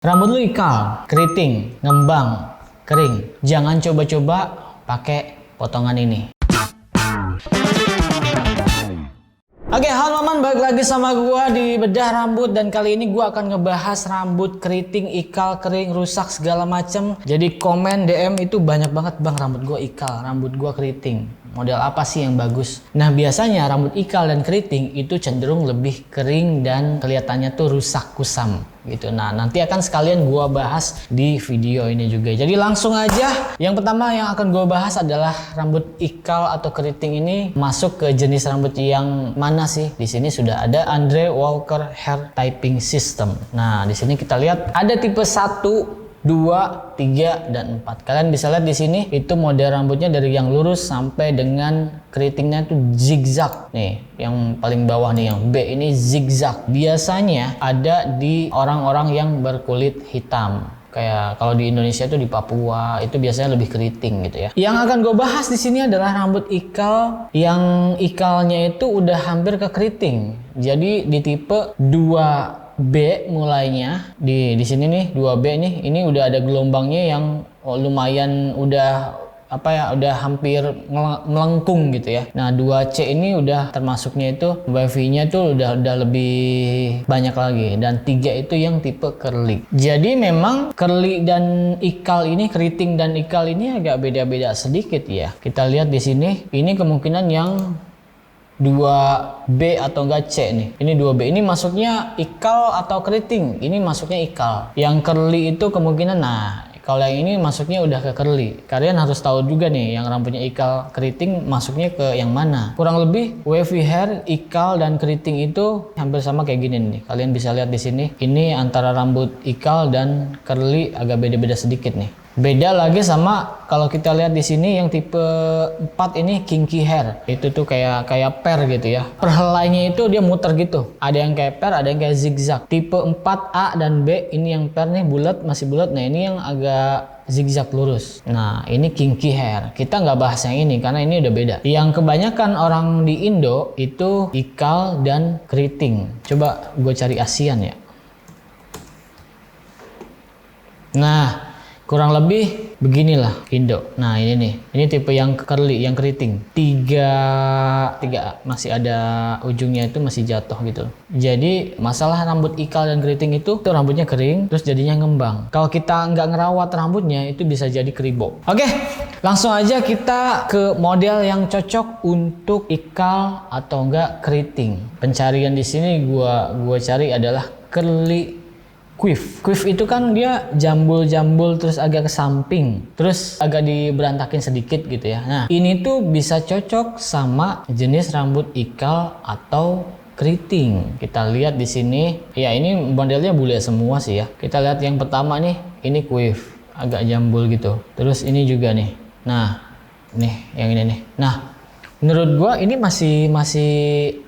Rambut lu ikal, keriting, ngembang, kering. Jangan coba-coba pakai potongan ini. Oke, halo Maman, balik lagi sama gua di Bedah Rambut, dan kali ini gua akan ngebahas rambut keriting, ikal, kering, rusak segala macem. Jadi komen DM itu banyak banget, "Bang, rambut gua ikal, rambut gua keriting. Model apa sih yang bagus?" Nah, biasanya rambut ikal dan keriting itu cenderung lebih kering dan kelihatannya tuh rusak kusam gitu. Nah, nanti akan sekalian gua bahas di video ini juga. Jadi langsung aja. Yang pertama yang akan gua bahas adalah rambut ikal atau keriting ini masuk ke jenis rambut yang mana sih? Di sini sudah ada Andre Walker Hair Typing System. Nah, di sini kita lihat ada tipe 1, 2, 3, dan 4. Kalian bisa lihat di sini itu model rambutnya dari yang lurus sampai dengan keritingnya itu zigzag. Nih, yang paling bawah nih yang B ini zigzag. Biasanya ada di orang-orang yang berkulit hitam. Kayak kalau di Indonesia itu di Papua itu biasanya lebih keriting gitu ya. Yang akan gue bahas di sini adalah rambut ikal yang ikalnya itu udah hampir ke keriting. Jadi di tipe 2B mulainya di sini nih 2B nih, ini udah ada gelombangnya yang lumayan udah udah hampir melengkung gitu ya. Nah, 2C ini udah termasuknya itu wavy-nya tuh udah lebih banyak lagi, dan 3 itu yang tipe curly. Jadi memang curly dan ikal ini, keriting dan ikal ini agak beda-beda sedikit ya. Kita lihat di sini, ini kemungkinan yang 2B atau enggak C nih. Ini 2B. Ini masuknya ikal atau keriting. Ini masuknya ikal. Yang curly itu kemungkinan, kalau yang ini masuknya udah ke curly. Kalian harus tahu juga nih yang rambutnya ikal, keriting masuknya ke yang mana. Kurang lebih wavy hair, ikal dan keriting itu hampir sama kayak gini nih. Kalian bisa lihat di sini. Ini antara rambut ikal dan curly agak beda-beda sedikit nih. Beda lagi sama kalau kita lihat di sini yang tipe 4 ini kinky hair. Itu tuh kayak per gitu ya. Perhelainya itu dia muter gitu. Ada yang kayak per, ada yang kayak zigzag. Tipe 4A dan B ini yang per nih bulat, masih bulat. Nah, ini yang agak zigzag lurus. Nah, ini kinky hair. Kita nggak bahas yang ini karena ini udah beda. Yang kebanyakan orang di Indo itu ikal dan keriting. Coba gue cari ASEAN ya. Nah, kurang lebih beginilah Indo. Nah, ini nih. Ini tipe yang curly, yang keriting. 3 masih ada ujungnya itu masih jatuh gitu. Jadi, masalah rambut ikal dan keriting itu tuh rambutnya kering terus jadinya ngembang. Kalau kita nggak ngerawat rambutnya itu bisa jadi keribok. Oke, langsung aja kita ke model yang cocok untuk ikal atau enggak keriting. Pencarian di sini gua cari adalah curly quiff. Quiff itu kan dia jambul-jambul terus agak ke samping, terus agak diberantakin sedikit gitu ya. Nah, ini tuh bisa cocok sama jenis rambut ikal atau keriting. Kita lihat di sini, ya ini modelnya bule semua sih ya. Kita lihat yang pertama nih, ini quiff, agak jambul gitu. Terus ini juga nih. Nah, nih yang ini nih. Nah, menurut gua ini masih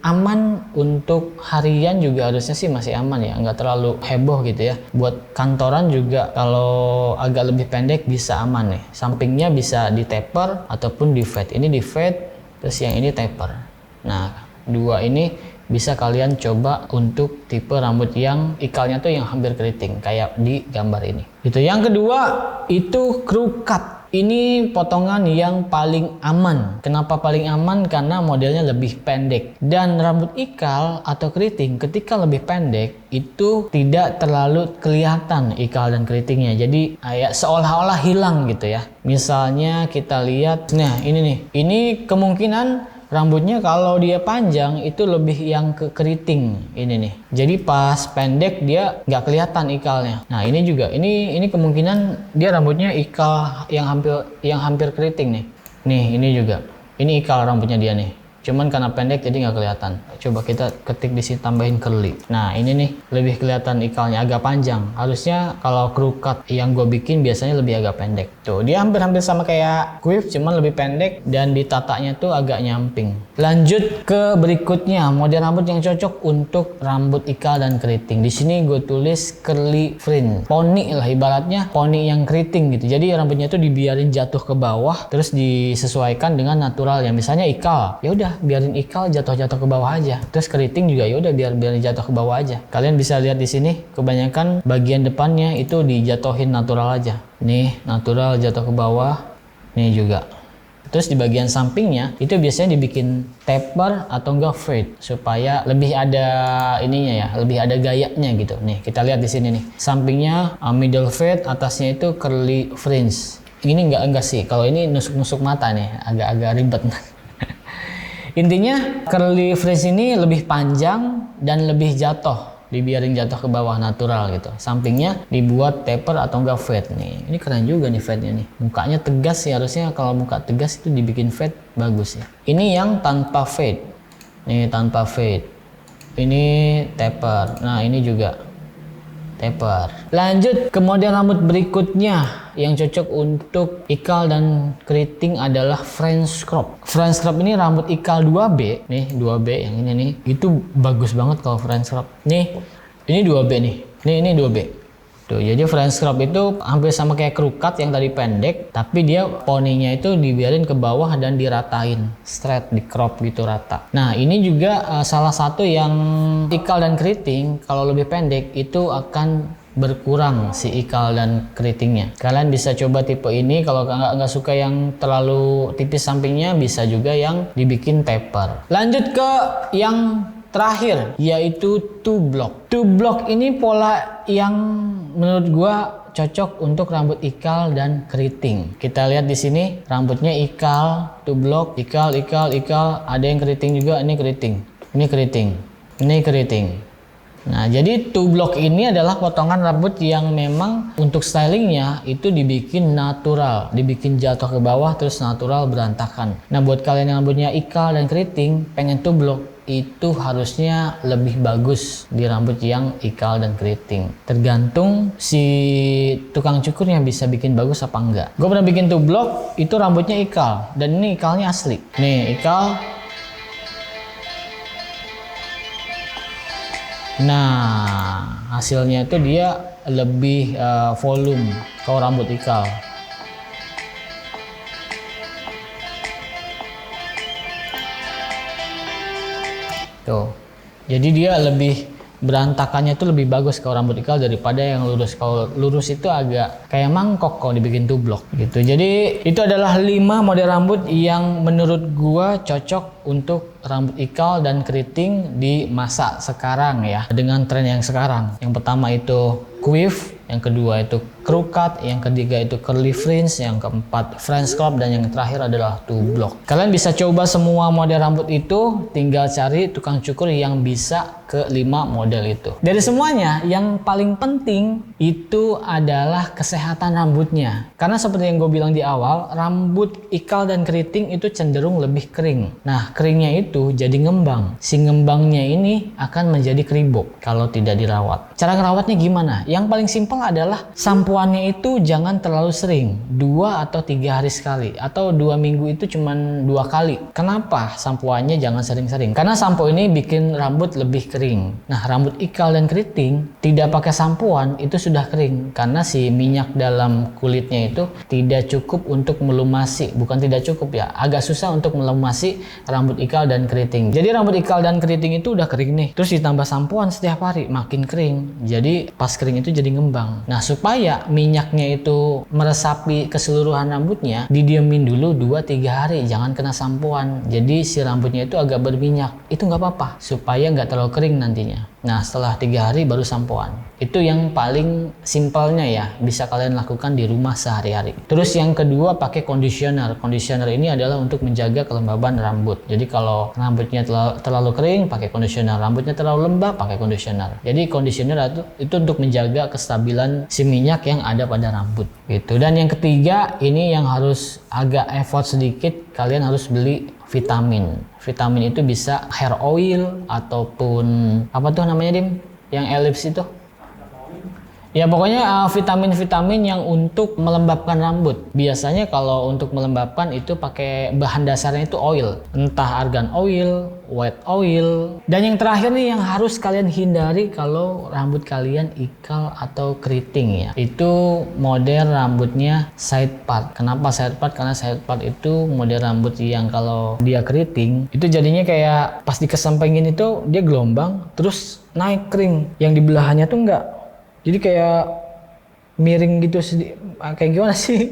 aman untuk harian juga, harusnya sih masih aman ya, nggak terlalu heboh gitu ya. Buat kantoran juga kalau agak lebih pendek bisa aman nih. Sampingnya bisa di taper ataupun di fade. Ini di fade, terus yang ini taper. Nah, dua ini bisa kalian coba untuk tipe rambut yang ikalnya tuh yang hampir keriting kayak di gambar ini. Gitu. Yang kedua itu crew cut. Ini potongan yang paling aman. Kenapa paling aman? Karena modelnya lebih pendek. Dan rambut ikal atau keriting ketika lebih pendek itu tidak terlalu kelihatan ikal dan keritingnya. Jadi kayak seolah-olah hilang gitu ya. Misalnya kita lihat, nah ini nih. Ini kemungkinan rambutnya kalau dia panjang itu lebih yang ke keriting ini nih. Jadi pas pendek dia nggak kelihatan ikalnya. Nah, ini juga ini kemungkinan dia rambutnya ikal yang hampir keriting nih. Nih, ini juga. Ini ikal rambutnya dia nih. Cuman karena pendek jadi nggak kelihatan. Coba kita ketik di sini tambahin curly. Nah, ini nih lebih kelihatan ikalnya agak panjang. Harusnya kalau crew cut yang gue bikin biasanya lebih agak pendek. Tuh, dia hampir sama kayak quiff, cuman lebih pendek dan ditatanya tuh agak nyamping. Lanjut ke berikutnya, model rambut yang cocok untuk rambut ikal dan keriting. Di sini gue tulis curly fringe. Poni lah ibaratnya, poni yang keriting gitu. Jadi rambutnya tuh dibiarin jatuh ke bawah terus disesuaikan dengan natural. Yang misalnya ikal, ya udah udah biarin ikal jatuh-jatuh ke bawah aja. Terus keriting juga ya udah biarin jatuh ke bawah aja. Kalian bisa lihat di sini, kebanyakan bagian depannya itu dijatuhin natural aja. Nih, natural jatuh ke bawah. Nih juga. Terus di bagian sampingnya itu biasanya dibikin taper atau enggak fade supaya lebih ada ininya ya, lebih ada gayanya gitu. Nih, kita lihat di sini nih. Sampingnya middle fade, atasnya itu curly fringe. Ini enggak sih. Kalau ini nusuk-nusuk mata nih, agak-agak ribet. Intinya curly fringe ini lebih panjang dan lebih jatuh, dibiarin jatuh ke bawah natural gitu. Sampingnya dibuat taper atau enggak fade nih. Ini keren juga nih fade-nya nih. Mukanya tegas sih, harusnya kalau muka tegas itu dibikin fade bagus ya. Ini yang tanpa fade. Nih tanpa fade. Ini taper. Nah, ini juga taper. Lanjut ke model rambut berikutnya yang cocok untuk ikal dan keriting adalah French crop. French crop ini rambut ikal 2B, nih 2B yang ini nih, itu bagus banget kalau French crop. Nih, ini 2B nih. Ini 2B. Tuh, jadi French crop itu hampir sama kayak krukat yang tadi pendek, tapi dia poninya itu dibiarin ke bawah dan diratain, straight, di crop gitu rata. Nah, ini juga salah satu yang ikal dan keriting kalau lebih pendek itu akan berkurang si ikal dan keritingnya. Kalian bisa coba tipe ini. Kalau nggak suka yang terlalu tipis sampingnya, bisa juga yang dibikin taper. Lanjut ke yang terakhir, yaitu two block. Two block ini pola yang menurut gua cocok untuk rambut ikal dan keriting. Kita lihat di sini rambutnya ikal, two block, ikal. Ada yang keriting juga. Ini keriting, ini keriting, ini keriting. Nah, jadi two block ini adalah potongan rambut yang memang untuk stylingnya itu dibikin natural, dibikin jatuh ke bawah terus natural berantakan. Nah, buat kalian yang rambutnya ikal dan keriting pengen two block, itu harusnya lebih bagus di rambut yang ikal dan keriting. Tergantung si tukang cukurnya bisa bikin bagus apa enggak. Gue pernah bikin two block, itu rambutnya ikal dan ini ikalnya asli. Nih ikal. Nah, hasilnya itu dia lebih volume kalau rambut ikal. Tuh, jadi dia lebih berantakannya itu lebih bagus kalau rambut ikal daripada yang lurus. Kalau lurus itu agak kayak mangkok kalau dibikin two block gitu. Jadi itu adalah 5 model rambut yang menurut gua cocok untuk rambut ikal dan keriting di masa sekarang ya, dengan tren yang sekarang. Yang pertama itu quiff, yang kedua itu crew cut, yang ketiga itu curly fringe, yang keempat French crop, dan yang terakhir adalah two block. Kalian bisa coba semua model rambut itu, tinggal cari tukang cukur yang bisa ke 5 model itu. Dari semuanya yang paling penting itu adalah kesehatan rambutnya. Karena seperti yang gue bilang di awal, rambut ikal dan keriting itu cenderung lebih kering. Nah, keringnya itu jadi ngembang. Si ngembangnya ini akan menjadi keribuk kalau tidak dirawat. Cara ngerawatnya gimana? Yang paling simpel adalah sampoannya itu jangan terlalu sering, 2 atau 3 hari sekali, atau 2 minggu itu cuman 2 kali. Kenapa sampoannya jangan sering-sering? Karena sampo ini bikin rambut lebih kering. Nah, rambut ikal dan keriting tidak pakai sampoan itu sudah kering karena si minyak dalam kulitnya itu tidak cukup untuk melumasi. Bukan tidak cukup ya, agak susah untuk melumasi rambut ikal dan keriting. Jadi rambut ikal dan keriting itu udah kering nih, terus ditambah sampoan setiap hari, makin kering. Jadi pas kering itu jadi ngembang. Nah, supaya minyaknya itu meresapi keseluruhan rambutnya, didiemin dulu 2-3 hari, jangan kena sampoan. Jadi si rambutnya itu agak berminyak. Itu nggak apa-apa, supaya nggak terlalu kering nantinya. Nah, setelah 3 hari baru sampoan. Itu yang paling simpelnya ya, bisa kalian lakukan di rumah sehari-hari. Terus yang kedua, pakai conditioner. Conditioner ini adalah untuk menjaga kelembaban rambut. Jadi kalau rambutnya terlalu kering, pakai conditioner. Rambutnya terlalu lembab, pakai conditioner. Jadi conditioner itu untuk menjaga kestabilan si minyak yang ada pada rambut gitu. Dan yang ketiga, ini yang harus agak effort sedikit, kalian harus beli vitamin. Vitamin itu bisa hair oil ataupun apa tuh namanya Dim? Yang elips itu? Ya pokoknya vitamin-vitamin yang untuk melembabkan rambut. Biasanya kalau untuk melembabkan itu pakai bahan dasarnya itu oil. Entah argan oil, white oil. Dan yang terakhir nih yang harus kalian hindari kalau rambut kalian ikal atau keriting ya. Itu model rambutnya side part. Kenapa side part? Karena side part itu model rambut yang kalau dia keriting itu jadinya kayak pas dikesempengin itu dia gelombang terus naik kering. Yang di belahannya tuh enggak. Jadi kayak miring gitu kayak gimana sih?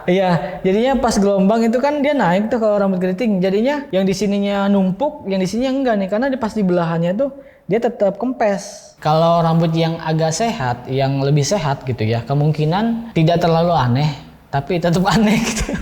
Iya, jadinya pas gelombang itu kan dia naik tuh kalau rambut keriting. Jadinya yang di sininya numpuk, yang di sininya enggak nih karena pas di belahannya tuh dia tetap kempes. Kalau rambut yang agak sehat, yang lebih sehat gitu ya, kemungkinan tidak terlalu aneh, tapi tetap aneh gitu.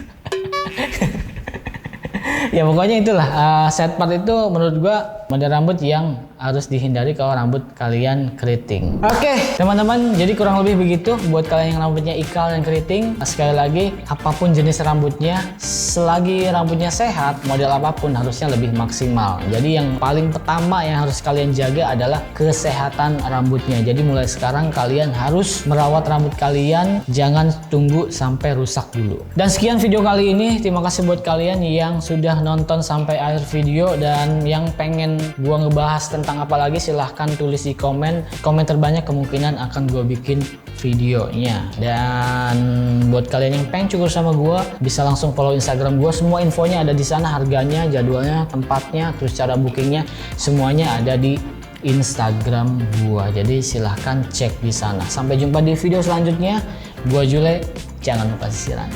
Ya pokoknya itulah set part itu menurut gua model rambut yang harus dihindari kalau rambut kalian keriting. Oke, teman-teman, jadi kurang lebih begitu buat kalian yang rambutnya ikal dan keriting. Sekali lagi, apapun jenis rambutnya, selagi rambutnya sehat, model apapun harusnya lebih maksimal. Jadi yang paling pertama yang harus kalian jaga adalah kesehatan rambutnya. Jadi mulai sekarang kalian harus merawat rambut kalian, jangan tunggu sampai rusak dulu. Dan sekian video kali ini, terima kasih buat kalian yang sudah nonton sampai akhir video dan yang pengen gua ngebahas tentang apa lagi silahkan tulis di komen terbanyak kemungkinan akan gue bikin videonya. Dan buat kalian yang pengen cukur sama gue bisa langsung follow Instagram gue, semua infonya ada di sana, harganya, jadwalnya, tempatnya, terus cara bookingnya semuanya ada di Instagram gue. Jadi silahkan cek di sana. Sampai jumpa di video selanjutnya. Gue Jule, jangan lupa sisiran.